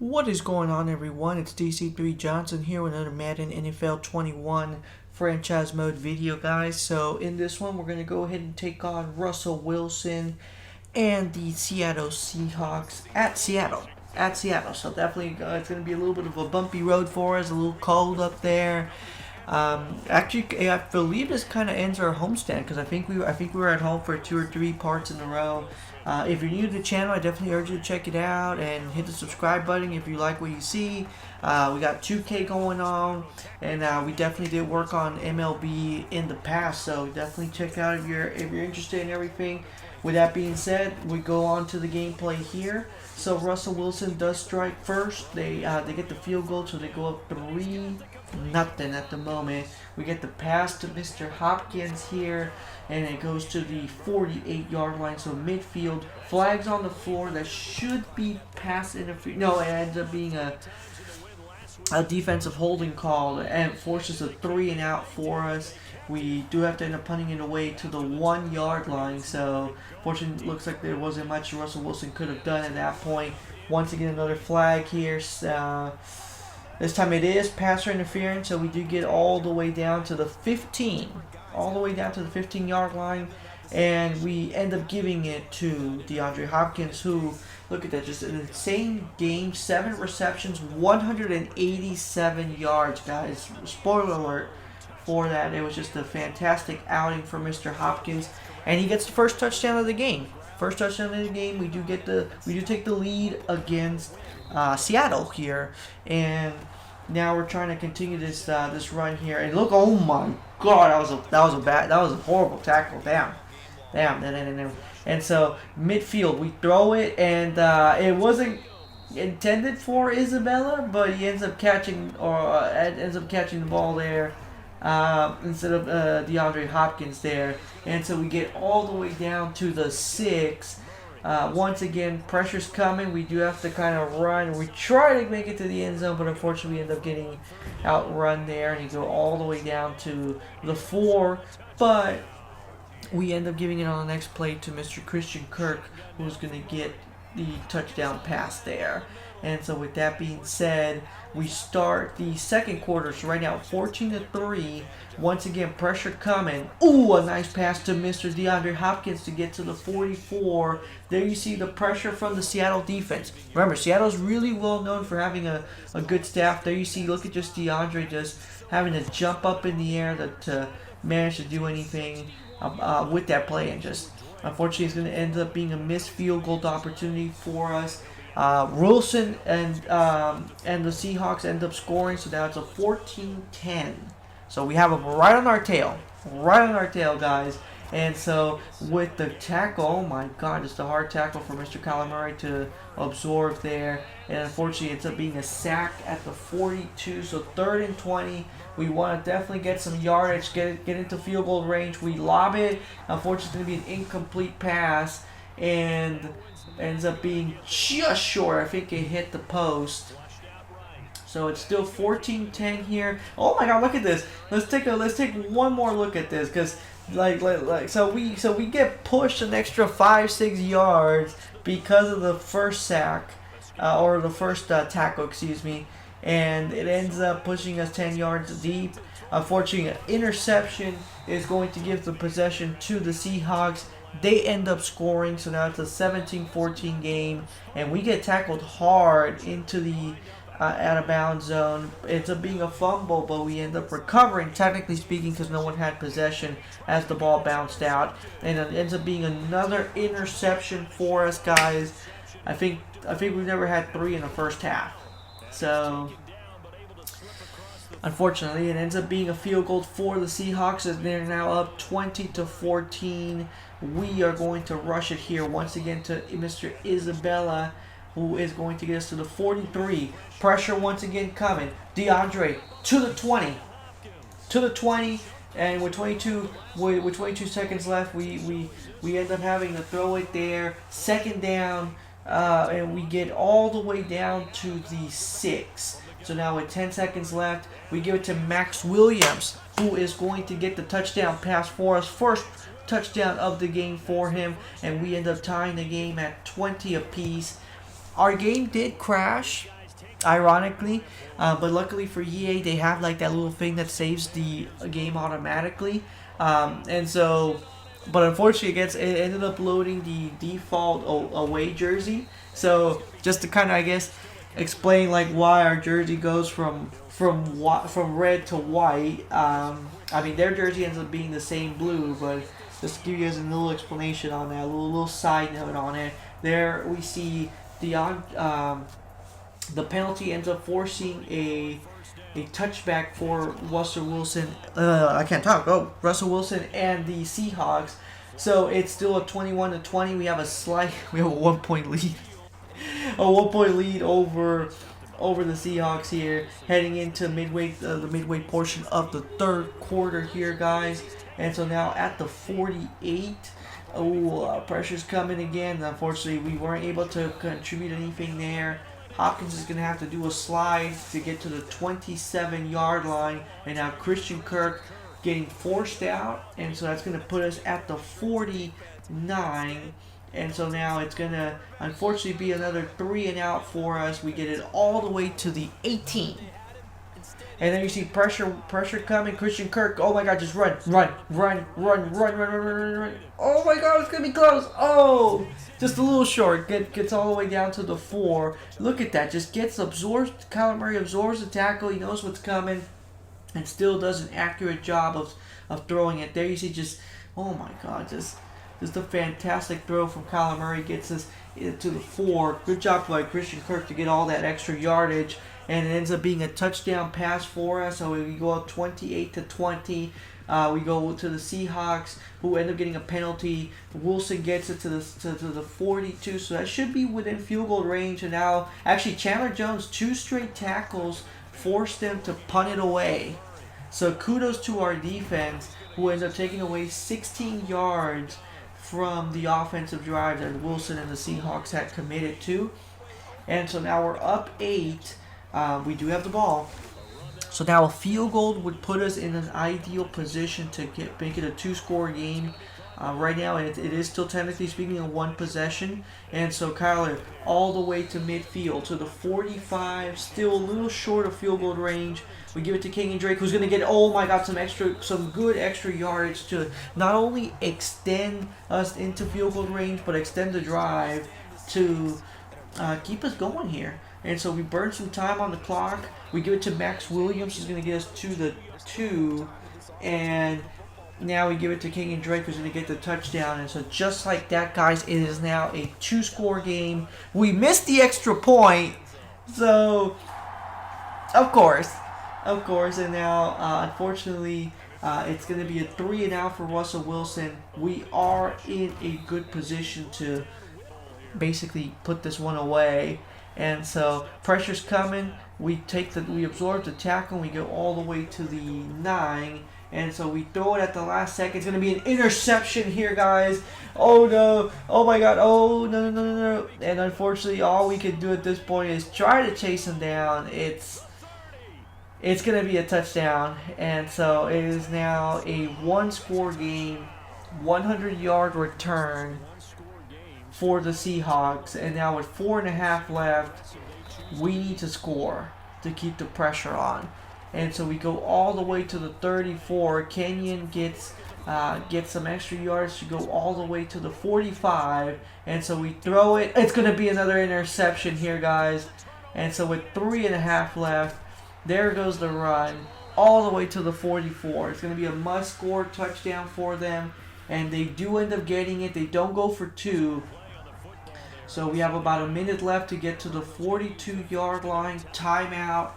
What is going on, everyone? It's DC3 Johnson here with another Madden NFL 21 franchise mode video, guys. So in this one, we're going to go ahead and take on Russell Wilson and the Seattle Seahawks at Seattle. So definitely it's going to be a little bit of a bumpy road for us, a little cold up there. Actually, I believe this kind of ends our homestand because I think we were at home for 2 or 3 parts in a row. If you're new to the channel, I definitely urge you to check it out and hit the subscribe button if you like what you see. We got 2K going on, and we definitely did work on MLB in the past, so definitely check out if you're interested in everything. With that being said, we go on to the gameplay here. So Russell Wilson does strike first. They get the field goal, so they go up 3-0 at the moment. We get the pass to Mr. Hopkins here, and it goes to the 48-yard line. So midfield, flags on the floor. That should be pass interference. No, it ends up being a defensive holding call and forces a 3-and-out for us. We do have to end up punting it away to the 1-yard line. So fortunately, it looks like there wasn't much Russell Wilson could have done at that point. Once again, another flag here. This time it is passer interference, so we do get all the way down to the 15. All the way down to the 15-yard line. And we end up giving it to DeAndre Hopkins, who, look at that, just an insane game. 7 receptions, 187 yards, guys. Spoiler alert for that. It was just a fantastic outing for Mr. Hopkins. And he gets the first touchdown of the game. First touchdown of the game. We do take the lead against Seattle here. And now we're trying to continue this run here. And look, oh my God, that was a horrible tackle. Damn. And so midfield, we throw it, and it wasn't intended for Isabella, but he ends up catching the ball there instead of DeAndre Hopkins there. And so we get all the way down to the 6. Once again, pressure's coming. We do have to kind of run. We try to make it to the end zone, but unfortunately we end up getting outrun there, and you go all the way down to the 4. But we end up giving it on the next play to Mr. Christian Kirk, who's going to get the touchdown pass there. And so with that being said, we start the second quarter. So right now, 14-3. Once again, pressure coming. Ooh, a nice pass to Mr. DeAndre Hopkins to get to the 44. There you see the pressure from the Seattle defense. Remember, Seattle's really well known for having a good staff. There you see, look at just DeAndre just having to jump up in the air to manage to do anything with that play, and just unfortunately it's going to end up being a missed field goal opportunity for us. Wilson and the Seahawks end up scoring, so now it's a 14-10. So we have them right on our tail, guys. And so with the tackle, oh my God, it's a hard tackle for Mr. Kyler Murray to absorb there. And unfortunately, it ends up being a sack at the 42. So 3rd and 20. We want to definitely get some yardage, get into field goal range. We lob it. Unfortunately, it's going to be an incomplete pass, and ends up being just short. I think it hit the post. So it's still 14-10 here. Oh my God, look at this. Let's take one more look at this, because so we get pushed an extra 5-6 yards because of the first sack, or the first tackle, excuse me, and it ends up pushing us 10 yards deep. Unfortunately, an interception is going to give the possession to the Seahawks. They end up scoring, so now it's a 17-14 game, and we get tackled hard into the out-of-bounds zone. It's being a fumble, but we end up recovering, technically speaking, because no one had possession as the ball bounced out, and it ends up being another interception for us, guys. I think we've never had 3 in the first half. So unfortunately, it ends up being a field goal for the Seahawks, as they're now up 20-14. We are going to rush it here once again to Mr. Isabella, who is going to get us to the 43. Pressure once again coming. DeAndre to the 20. And with 22 seconds left, we end up having to throw it there. 2nd down, and we get all the way down to the 6. So now with 10 seconds left, we give it to Max Williams, who is going to get the touchdown pass for us. First touchdown of the game for him, and we end up tying the game at 20 apiece. Our game did crash ironically. But luckily for EA, they have like that little thing that saves the game automatically. And so, but unfortunately, it ended up loading the default away jersey. So just to kind of, I guess, explain like why our jersey goes from red to white. I mean, their jersey ends up being the same blue, but just to give you guys a little explanation on that, a little side note on it. There we see the penalty ends up forcing a touchback for Russell Wilson. I can't talk. Oh, Russell Wilson and the Seahawks. So it's still a 21-20. We have a 1 point lead. A 1 point lead over the Seahawks here, heading into the midway portion of the third quarter here, guys. And so now at the 48. Pressure's coming again. Unfortunately, we weren't able to contribute anything there. Hopkins is going to have to do a slide to get to the 27-yard line. And now Christian Kirk getting forced out. And so that's going to put us at the 49. And so now it's going to unfortunately be another 3 and out for us. We get it all the way to the 18. And then you see pressure coming. Christian Kirk, oh my God, just run. Oh my God, it's going to be close. Oh, just a little short. Gets all the way down to the 4. Look at that. Just gets absorbed. Kyler Murray absorbs the tackle. He knows what's coming. And still does an accurate job of throwing it. There you see just, oh my God, just a fantastic throw from Kyler Murray. Gets us to the 4. Good job by Christian Kirk to get all that extra yardage. And it ends up being a touchdown pass for us. So we go up 28-20. We go to the Seahawks, who end up getting a penalty. Wilson gets it to the 42. So that should be within field goal range. And now, actually, Chandler Jones, 2 straight tackles forced them to punt it away. So kudos to our defense, who ends up taking away 16 yards from the offensive drive that Wilson and the Seahawks had committed to. And so now we're up 8. We do have the ball. So now a field goal would put us in an ideal position to make it a 2-score game. Right now it is still technically speaking a 1 possession. And so Kyler all the way to midfield to the 45, still a little short of field goal range. We give it to King and Drake, who's going to get, oh my God, some good extra yardage to not only extend us into field goal range, but extend the drive to keep us going here. And so we burn some time on the clock. We give it to Max Williams, who's going to get us to the 2. And now we give it to King and Drake, who's going to get the touchdown. And so just like that, guys, it is now a 2-score game. We missed the extra point. So, of course. And now, unfortunately, it's going to be a 3 and out for Russell Wilson. We are in a good position to basically put this one away. And so pressure's coming. We absorb the tackle. And we go all the way to the 9. And so we throw it at the last second. It's going to be an interception here, guys. Oh no! Oh my God! Oh no! And unfortunately, all we can do at this point is try to chase him down. It's going to be a touchdown. And so it is now a 1-score game, 100-yard return for the Seahawks. And now with 4.5 left, we need to score to keep the pressure on. And so we go all the way to the 34. Kenyon gets some extra yards to go all the way to the 45. And so we throw it. It's going to be another interception here, guys. And so with 3.5 left, there goes the run all the way to the 44. It's going to be a must-score touchdown for them. And they do end up getting it. They don't go for 2. So we have about a minute left to get to the 42-yard line, timeout.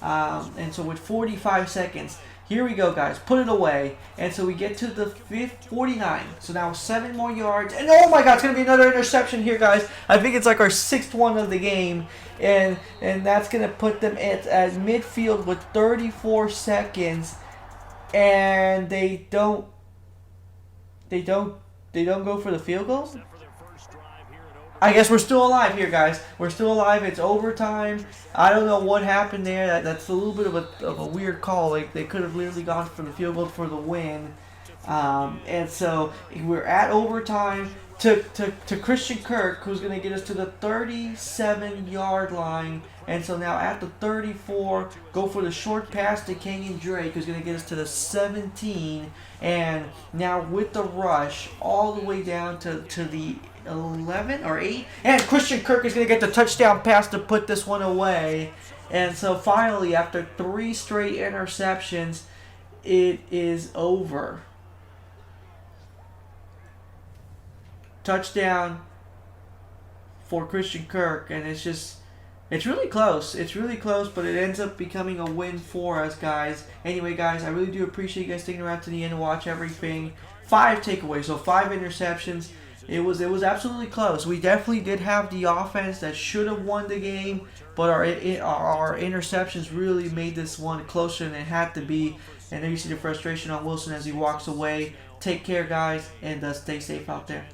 And so with 45 seconds, here we go, guys. Put it away. And so we get to the 49. So now 7 more yards. And oh my God, it's going to be another interception here, guys. I think it's like our 6th one of the game. And that's going to put them at midfield with 34 seconds. And they don't go for the field goal? I guess we're still alive here, guys. We're still alive. It's overtime. I don't know what happened there. That's a little bit of a weird call. Like, they could have literally gone for the field goal for the win. And so we're at overtime. to Christian Kirk, who's going to get us to the 37-yard line. And so now at the 34, go for the short pass to Kenyon Drake, who's going to get us to the 17. And now with the rush, all the way down to the 11 or 8. And Christian Kirk is going to get the touchdown pass to put this one away. And so finally, after 3 straight interceptions, it is over. Touchdown for Christian Kirk, and it's really close. It's really close, but it ends up becoming a win for us, guys. Anyway, guys, I really do appreciate you guys sticking around to the end to watch everything. 5 takeaways, so 5 interceptions. It was absolutely close. We definitely did have the offense that should have won the game, but our interceptions really made this one closer than it had to be. And there you see the frustration on Wilson as he walks away. Take care, guys, and stay safe out there.